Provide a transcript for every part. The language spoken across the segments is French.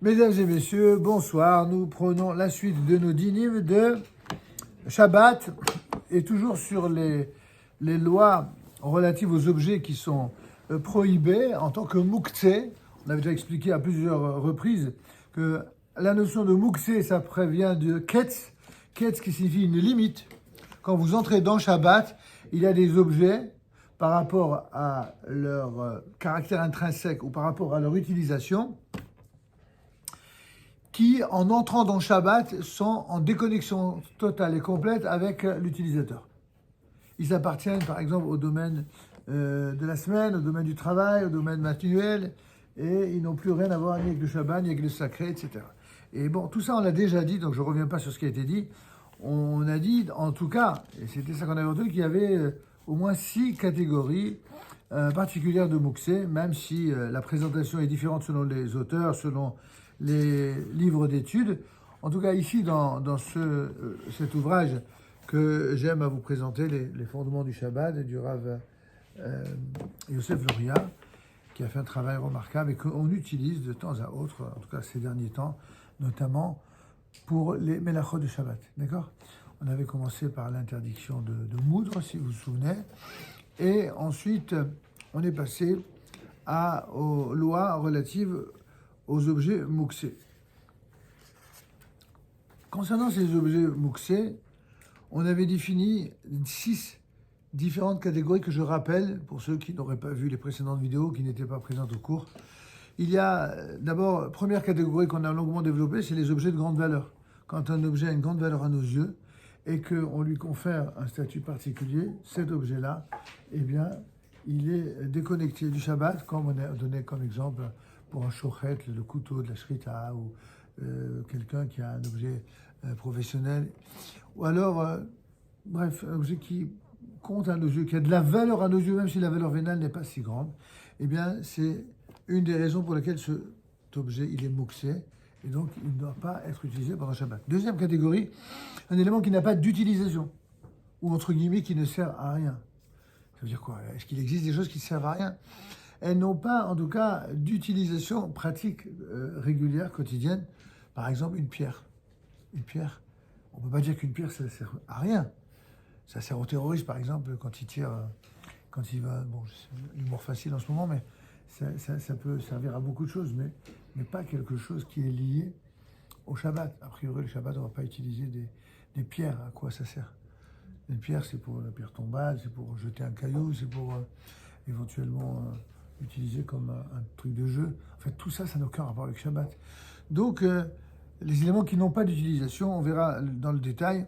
Mesdames et messieurs, bonsoir. Nous prenons la suite de nos dynimes de Shabbat et toujours sur les lois relatives aux objets qui sont prohibés en tant que mouktsé. On avait déjà expliqué à plusieurs reprises que la notion de mouktsé, ça prévient de ketz, ketz qui signifie une limite. Quand vous entrez dans Shabbat, il y a des objets par rapport à leur caractère intrinsèque ou par rapport à leur utilisation qui, en entrant dans Shabbat, sont en déconnexion totale et complète avec l'utilisateur. Ils appartiennent, par exemple, au domaine de la semaine, au domaine du travail, au domaine manuel, et ils n'ont plus rien à voir ni avec le Shabbat, ni avec le sacré, etc. Et bon, tout ça, on l'a déjà dit, donc je ne reviens pas sur ce qui a été dit. On a dit, en tout cas, et c'était ça qu'on avait entendu, qu'il y avait au moins 6 catégories particulières de Mouksé, même si la présentation est différente selon les auteurs, selon les livres d'études. En tout cas, ici, dans cet ouvrage que j'aime à vous présenter, les fondements du Shabbat, du Rav Yosef Luria, qui a fait un travail remarquable et qu'on utilise de temps à autre, en tout cas ces derniers temps, notamment pour les Melachot de Shabbat. D'accord ? On avait commencé par l'interdiction de moudre, si vous vous souvenez, et ensuite, on est passé aux lois relatives aux objets mouksés. Concernant ces objets mouksés, on avait défini 6 différentes catégories que je rappelle, pour ceux qui n'auraient pas vu les précédentes vidéos, qui n'étaient pas présentes au cours. Il y a d'abord, première catégorie qu'on a longuement développée, c'est les objets de grande valeur. Quand un objet a une grande valeur à nos yeux et qu'on lui confère un statut particulier, cet objet-là, eh bien, il est déconnecté du Shabbat, comme on a donné comme exemple pour un shochet, le couteau de la shrita, ou quelqu'un qui a un objet professionnel, ou alors, bref, un objet qui compte à nos yeux, qui a de la valeur à nos yeux, même si la valeur vénale n'est pas si grande, eh bien, c'est une des raisons pour lesquelles cet objet, il est mouksé, et donc il ne doit pas être utilisé pendant Shabbat. Deuxième catégorie, un élément qui n'a pas d'utilisation, ou entre guillemets, qui ne sert à rien. Ça veut dire quoi ? Est-ce qu'il existe des choses qui ne servent à rien ? Elles n'ont pas, en tout cas, d'utilisation pratique régulière, quotidienne. Par exemple, une pierre. Une pierre, on ne peut pas dire qu'une pierre, ça ne sert à rien. Ça sert aux terroristes, par exemple, quand ils tirent, quand il va... Bon, c'est l'humour facile en ce moment, mais ça peut servir à beaucoup de choses, mais pas quelque chose qui est lié au Shabbat. A priori, le Shabbat, on ne va pas utiliser des pierres. À quoi ça sert ? Une pierre, c'est pour la pierre tombale, c'est pour jeter un caillou, c'est pour éventuellement utiliser comme un truc de jeu. En fait, tout ça, ça n'a aucun rapport avec Shabbat. Donc, les éléments qui n'ont pas d'utilisation, on verra dans le détail.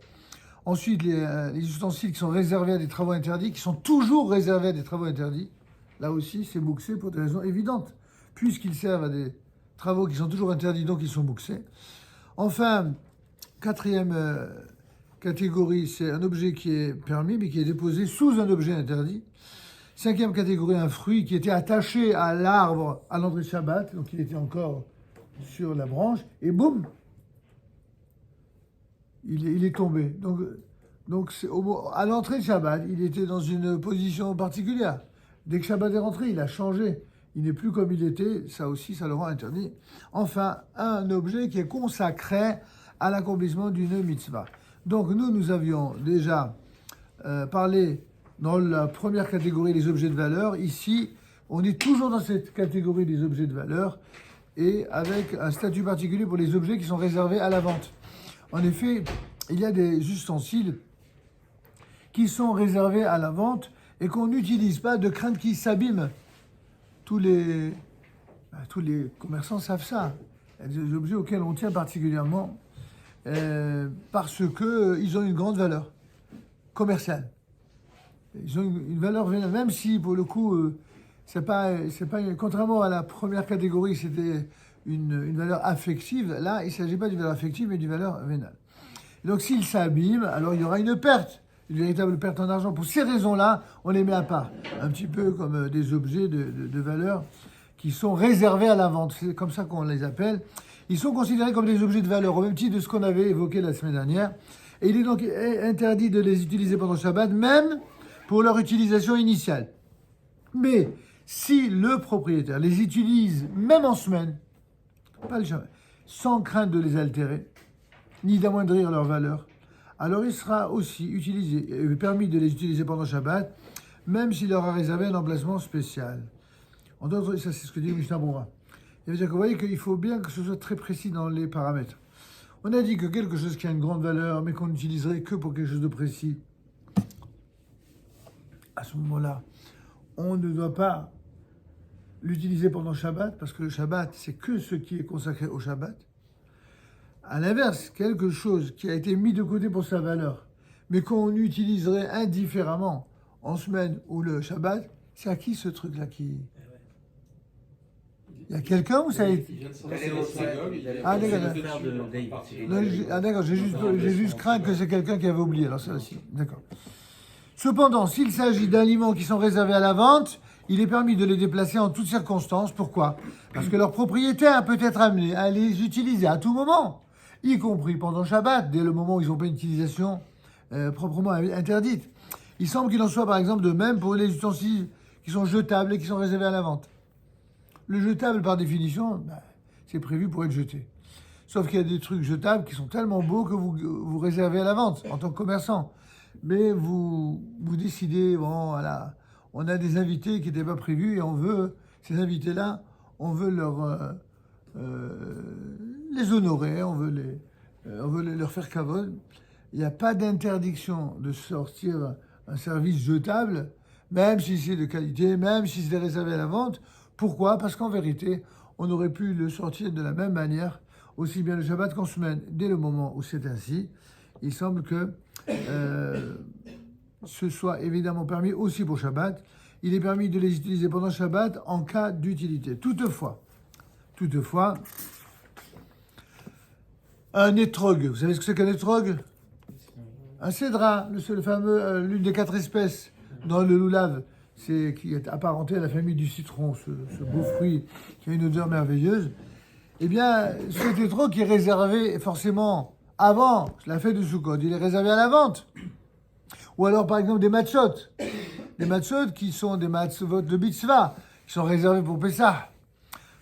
Ensuite, les ustensiles qui sont réservés à des travaux interdits, qui sont toujours réservés à des travaux interdits, là aussi, c'est mouksé pour des raisons évidentes, puisqu'ils servent à des travaux qui sont toujours interdits, donc ils sont mouksés. Enfin, quatrième catégorie, c'est un objet qui est permis, mais qui est déposé sous un objet interdit. Cinquième catégorie, un fruit qui était attaché à l'arbre à l'entrée de Shabbat, donc il était encore sur la branche, et boum, il est tombé. Donc à l'entrée de Shabbat, il était dans une position particulière. Dès que Shabbat est rentré, il a changé. Il n'est plus comme il était, ça aussi, ça le rend interdit. Enfin, un objet qui est consacré à l'accomplissement d'une mitzvah. Donc nous avions déjà parlé dans la première catégorie des objets de valeur. Ici, on est toujours dans cette catégorie des objets de valeur et avec un statut particulier pour les objets qui sont réservés à la vente. En effet, il y a des ustensiles qui sont réservés à la vente et qu'on n'utilise pas de crainte qu'ils s'abîment. Tous les commerçants savent ça. Il y a des objets auxquels on tient particulièrement parce qu'ils ont une grande valeur commerciale. Ils ont une valeur vénale, même si pour le coup, c'est pas contrairement à la première catégorie, c'était une valeur affective. Là, il ne s'agit pas d'une valeur affective, mais d'une valeur vénale. Et donc, s'ils s'abîment, alors il y aura une perte, une véritable perte en argent. Pour ces raisons-là, on les met à part, un petit peu comme des objets de valeur qui sont réservés à la vente. C'est comme ça qu'on les appelle. Ils sont considérés comme des objets de valeur, au même titre de ce qu'on avait évoqué la semaine dernière. Et il est donc interdit de les utiliser pendant Shabbat, même pour leur utilisation initiale. Mais si le propriétaire les utilise, même en semaine, pas le Shabbat, sans crainte de les altérer, ni d'amoindrir leur valeur, alors il sera aussi permis de les utiliser pendant Shabbat, même s'il leur a réservé un emplacement spécial. En d'autres, ça c'est ce que dit Mishnah Berurah. C'est-à-dire que vous voyez qu'il faut bien que ce soit très précis dans les paramètres. On a dit que quelque chose qui a une grande valeur, mais qu'on n'utiliserait que pour quelque chose de précis, à ce moment-là, on ne doit pas l'utiliser pendant Shabbat, parce que le Shabbat, c'est que ce qui est consacré au Shabbat. À l'inverse, quelque chose qui a été mis de côté pour sa valeur, mais qu'on utiliserait indifféremment en semaine ou le Shabbat, c'est à qui ce truc-là qui... Il y a quelqu'un ou ça a été... Ah d'accord, j'ai juste craint que c'est quelqu'un qui avait oublié, alors ça aussi, d'accord. Cependant, s'il s'agit d'aliments qui sont réservés à la vente, il est permis de les déplacer en toutes circonstances. Pourquoi? Parce que leur propriétaire peut être amené à les utiliser à tout moment, y compris pendant Shabbat, dès le moment où ils n'ont pas une utilisation proprement interdite. Il semble qu'il en soit par exemple de même pour les ustensiles qui sont jetables et qui sont réservés à la vente. Le jetable, par définition, c'est prévu pour être jeté. Sauf qu'il y a des trucs jetables qui sont tellement beaux que vous réservez à la vente en tant que commerçant. Mais vous décidez, bon, voilà, on a des invités qui n'étaient pas prévus et on veut, ces invités-là, on veut les honorer, on veut leur faire cavole. Il n'y a pas d'interdiction de sortir un service jetable, même si c'est de qualité, même si c'est réservé à la vente. Pourquoi? Parce qu'en vérité, on aurait pu le sortir de la même manière, aussi bien le Shabbat qu'en semaine. Dès le moment où c'est ainsi, il semble que ce soit évidemment permis aussi pour Shabbat. Il est permis de les utiliser pendant Shabbat en cas d'utilité. Toutefois, un étrog, vous savez ce que c'est qu'un étrog? Un cédra, le fameux, l'une des 4 espèces dans le loulav, qui est apparenté à la famille du citron, ce beau fruit qui a une odeur merveilleuse. Eh bien, cet étrog qui est réservé forcément avant la fête de Sukkot, il est réservé à la vente. Ou alors, par exemple, des matzot. Des matzot qui sont des matzot de Bitzva, qui sont réservés pour Pessah.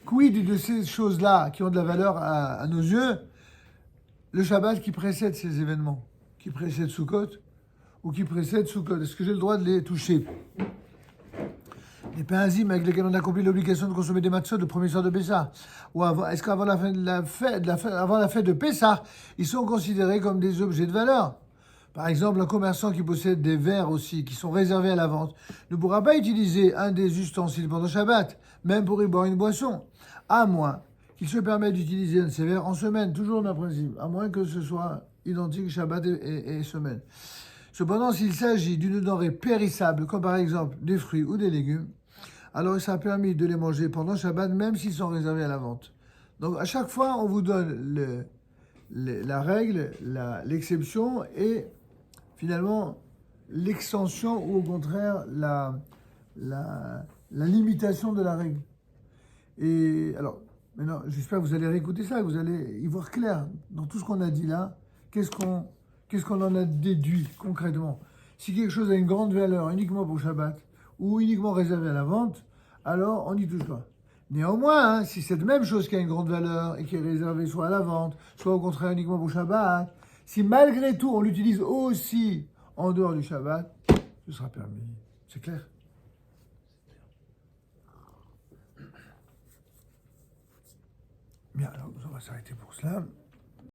Quid de ces choses-là qui ont de la valeur à nos yeux? Le Shabbat qui précède ces événements, qui précède Sukkot, ou qui précède Sukkot. Est-ce que j'ai le droit de les toucher? Les pains azimes avec lesquels on accomplit l'obligation de consommer des matzot le premier soir de Pessah. Ou est-ce qu'avant la fête de Pessah, ils sont considérés comme des objets de valeur? Par exemple, un commerçant qui possède des verres aussi, qui sont réservés à la vente, ne pourra pas utiliser un des ustensiles pendant Shabbat, même pour y boire une boisson, à moins qu'il se permette d'utiliser un de ces verres en semaine, toujours le même principe, à moins que ce soit identique Shabbat et semaine. Cependant, s'il s'agit d'une denrée périssable, comme par exemple des fruits ou des légumes, alors il sera permis de les manger pendant Shabbat, même s'ils sont réservés à la vente. Donc à chaque fois, on vous donne la règle, l'exception et finalement l'extension ou au contraire la limitation de la règle. Et alors, maintenant, j'espère que vous allez réécouter ça, que vous allez y voir clair dans tout ce qu'on a dit là. Qu'est-ce qu'on en a déduit concrètement? Si quelque chose a une grande valeur uniquement pour Shabbat ou uniquement réservé à la vente, alors on n'y touche pas. Néanmoins, si cette même chose qui a une grande valeur et qui est réservée soit à la vente, soit au contraire uniquement pour Shabbat, si malgré tout on l'utilise aussi en dehors du Shabbat, ce sera permis. C'est clair? Bien, alors on va s'arrêter pour cela.